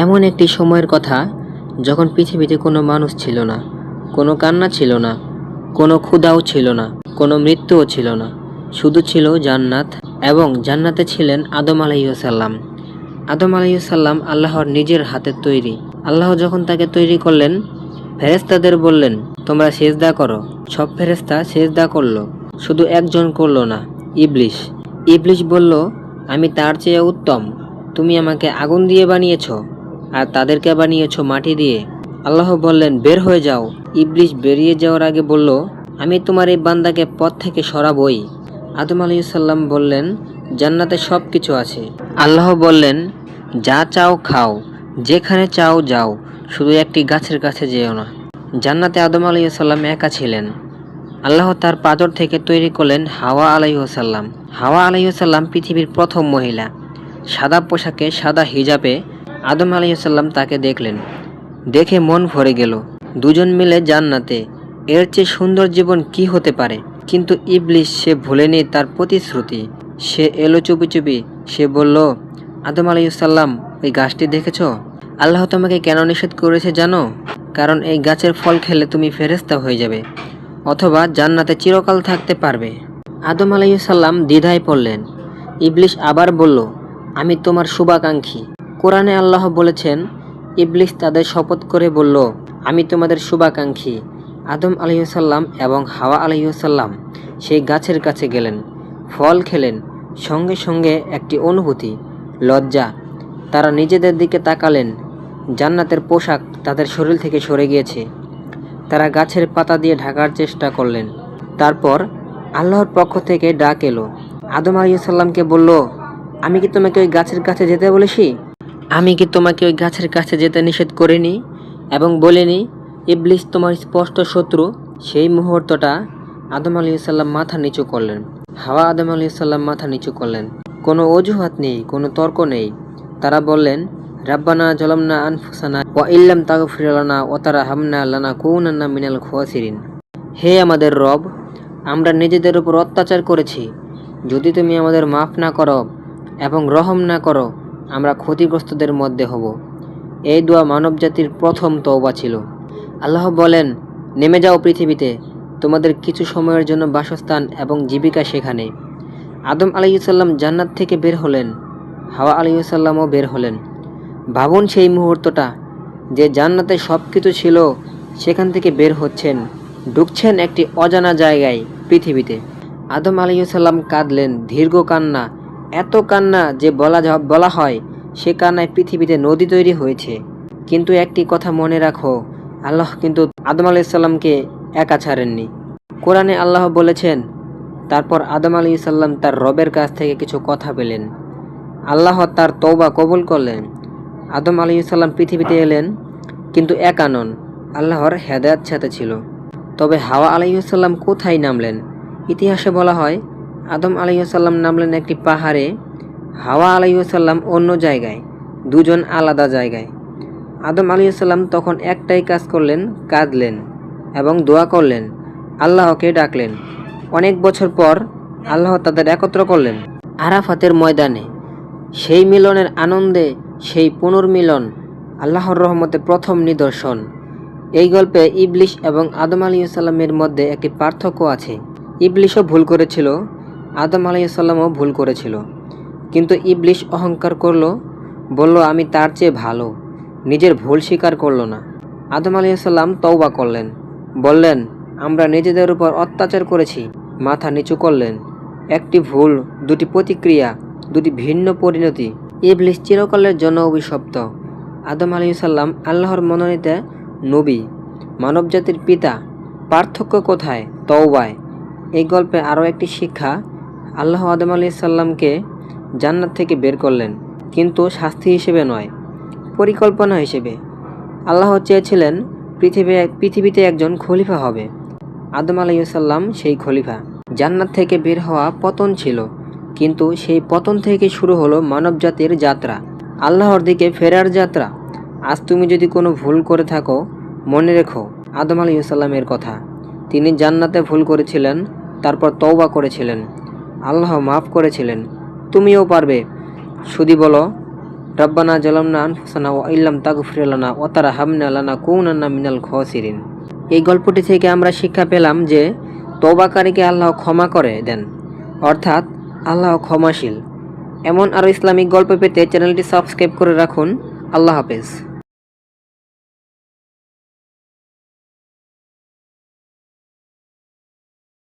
এমন একটি সময়ের কথা যখন পৃথিবীতে কোনো মানুষ ছিল না, কোনো কান্না ছিল না, কোনো ক্ষুধাও ছিল না, কোনো মৃত্যুও ছিল না। শুধু ছিল জান্নাত, এবং জান্নাতে ছিলেন আদম আলাইহিসসালাম। আদম আলাইহিসসালাম আল্লাহর নিজের হাতের তৈরি। আল্লাহ যখন তাকে তৈরি করলেন, ফেরেশতাদের বললেন, তোমরা সেজদা করো। সব ফেরেশতা সেজদা করলো, শুধু একজন করলো না, ইবলিশ। ইবলিশ বলল, আমি তার চেয়ে উত্তম। তুমি আমাকে আগুন দিয়ে বানিয়েছ, আর তাদেরকে বানিয়েছ মাটি দিয়ে। আল্লাহ বললেন, বের হয়ে যাও। ইবলিশ বেরিয়ে যাওয়ার আগে বলল, আমি তোমার এই বান্দাকে পথ থেকে সরাবই। আদম আলাইহিসসালাম বললেন, জান্নাতে সব কিছু আছে। আল্লাহ বললেন, যা চাও খাও, যেখানে চাও যাও, শুধু একটি গাছের কাছে যেও না। জান্নাতে আদম আলাইহিসসালাম একা ছিলেন। আল্লাহ তার পাঁজর থেকে তৈরি করলেন হাওয়া আলাইহিসসালাম। হাওয়া আলাইহিসসালাম পৃথিবীর প্রথম মহিলা। সাদা পোশাকে, সাদা হিজাবে আদম আলাইহিসসালাম তাকে দেখলেন। দেখে মন ভরে গেল। দুজন মিলে জান্নাতে, এর চেয়ে সুন্দর জীবন কি হতে পারে? কিন্তু ইবলিশ, সে ভুলেনি তার প্রতিশ্রুতি। সে এলো চুপি চুপি। সে বলল, আদম আলাইহিসসালাম, ওই গাছটি দেখেছ? আল্লাহ তোমাকে কেন নিষেধ করেছে জানো? কারণ এই গাছের ফল খেলে তুমি ফেরেশতা হয়ে যাবে, অথবা জান্নাতে চিরকাল থাকতে পারবে। আদম আলাইহিসসালাম দ্বিধায় পড়লেন। ইবলিশ আবার বলল, আমি তোমার শুভাকাঙ্ক্ষী। কোরআনে আল্লাহ বলেছেন, ইবলিশ তাদের শপথ করে বলল, আমি তোমাদের শুভাকাঙ্ক্ষী। আদম আলাইহিসসালাম এবং হাওয়া আলাইহিসসালাম সেই গাছের কাছে গেলেন, ফল খেলেন। সঙ্গে সঙ্গে একটি অনুভূতি, লজ্জা। তারা নিজেদের দিকে তাকালেন। জান্নাতের পোশাক তাদের শরীর থেকে সরে গিয়েছে। তারা গাছের পাতা দিয়ে ঢাকার চেষ্টা করলেন। তারপর আল্লাহর পক্ষ থেকে ডাক এলো। আদম আলাইহিসসালামকে বলল, আমি কি তোমাকে ওই গাছের কাছে যেতে বলেছি? আমি কি তোমাকে ওই গাছের কাছে যেতে নিষেধ করিনি এবং বলিনি ইবলিশ তোমার স্পষ্ট শত্রু? সেই মুহূর্তটা আদম আলাইহিসসালাম মাথা নিচু করলেন। হাওয়া আদম আলাইহিসসালাম মাথা নিচু করলেন। কোনো অজুহাত নেই, কোনো তর্ক নেই। তারা বললেন, রাব্বানা জালামনা আনফুসানা ওয়া ইল্লাম তাগফির লানা ওয়া তারহামনা লানাকুনান্না মিনাল খাসিরিন। হে আমাদের রব, আমরা নিজেদের উপর অত্যাচার করেছি। যদি তুমি আমাদের মাফ না করো এবং রহম না করো, আমরা ক্ষতিগ্রস্তদের মধ্যে হব। এই দোয়া মানবজাতির প্রথম তওবা ছিল। আল্লাহ বলেন, নেমে যাও পৃথিবীতে, তোমাদের কিছু সময়ের জন্য বাসস্থান এবং জীবিকা সেখানে। আদম আলাইহিসসালাম জান্নাত থেকে বের হলেন, হাওয়া আলাইহিসসালামও বের হলেন। ভাবুন সেই মুহূর্তটা, যে জান্নাতে সব কিছু ছিল সেখান থেকে বের হচ্ছেন, ঢুকছেন একটি অজানা জায়গায়, পৃথিবীতে। আদম আলাইহিসসালাম কাঁদলেন, দীর্ঘ কান্না, এত কান্না যে বলা হয় সে কান্নায় পৃথিবীতে নদী তৈরি হয়েছে। কিন্তু একটি কথা মনে রাখো, আল্লাহ কিন্তু আদম আলাইহিসসালামকে একা ছাড়েননি। কোরআনে আল্লাহ বলেছেন, তারপর আদম আলাইহিসসালাম তার রবের কাছ থেকে কিছু কথা পেলেন। আল্লাহ তার তওবা কবুল করলেন। আদম আলাইহিসসালাম পৃথিবীতে এলেন, কিন্তু একা নন, আল্লাহর হেদায়েত সাথে ছিল। তবে হাওয়া আলাইহিসসালাম কোথায় নামলেন? ইতিহাসে বলা হয়, আদম আলাইহিসসালাম নামলেন একটি পাহাড়ে, হাওয়া আলাইহিসসালাম অন্য জায়গায়, দুজন আলাদা জায়গায়। আদম আলাইহিসসালাম তখন একটাই কাজ করলেন, কাঁদলেন এবং দোয়া করলেন, আল্লাহকে ডাকলেন। অনেক বছর পর আল্লাহ তাদের একত্র করলেন আরাফাতের ময়দানে। সেই মিলনের আনন্দে, সেই পুনর্মিলন আল্লাহর রহমতে প্রথম নিদর্শন। এই গল্পে ইবলিশ এবং আদম আলাইহিসসালামের মধ্যে একটি পার্থক্য আছে। ইবলিশও ভুল করেছিল, আদম আলাইহিসসালামও ভুল করেছিল। কিন্তু ইবলিশ অহংকার করলো, বলল আমি তার চেয়ে ভালো, নিজের ভুল স্বীকার করল না। আদম আলাইহিসসালাম তওবা করলেন, বললেন, আমরা নিজেদের উপর অত্যাচার করেছি। মাথা নিচু করলেন। একটি ভুল, দুটি প্রতিক্রিয়া, দুটি ভিন্ন পরিণতি। ইবলিশ চিরকালের জন্য অভিশপ্ত। আদম আলাইহিসসালাম আল্লাহর মনোনীত নবী, মানবজাতির পিতা। পার্থক্য কোথায়? তওবায়। এই গল্পে আরও একটি শিক্ষা, আল্লাহ আদম আলাইহিসসালামকে জান্নাত থেকে বের করলেন, কিন্তু শাস্তি হিসেবে নয়, পরিকল্পনা হিসেবে। আল্লাহ চেয়েছিলেন পৃথিবীতে একজন খলিফা হবে। আদম আলাইহিসসালাম সেই খলিফা। জান্নাত থেকে বের হওয়া পতন ছিল, কিন্তু সেই পতন থেকে শুরু হলো মানবজাতির যাত্রা, আল্লাহর দিকে ফেরার যাত্রা। আজ তুমি যদি কোনো ভুল করে থাকো, মনে রেখো আদম আলাইহিসসালামের কথা। তিনি জান্নাতে ভুল করেছিলেন, তারপর তওবা করেছিলেন, আল্লাহ মাফ করেছিলেন। তুমিও পারবে। শুধু বলো, রব্বানা জালামনা আনফুসানা ওয়া ইল্লাম তাগফির লানা ওয়া তারহামনা লানাকুনান্না মিনাল খাসিরিন। এই গল্পটি থেকে আমরা শিক্ষা পেলাম যে তওবাকারীকে আল্লাহ ক্ষমা করে দেন, অর্থাৎ আল্লাহ ক্ষমাশীল। এমন আরও ইসলামিক গল্প পেতে চ্যানেলটি সাবস্ক্রাইব করে রাখুন। আল্লাহ হাফেজ।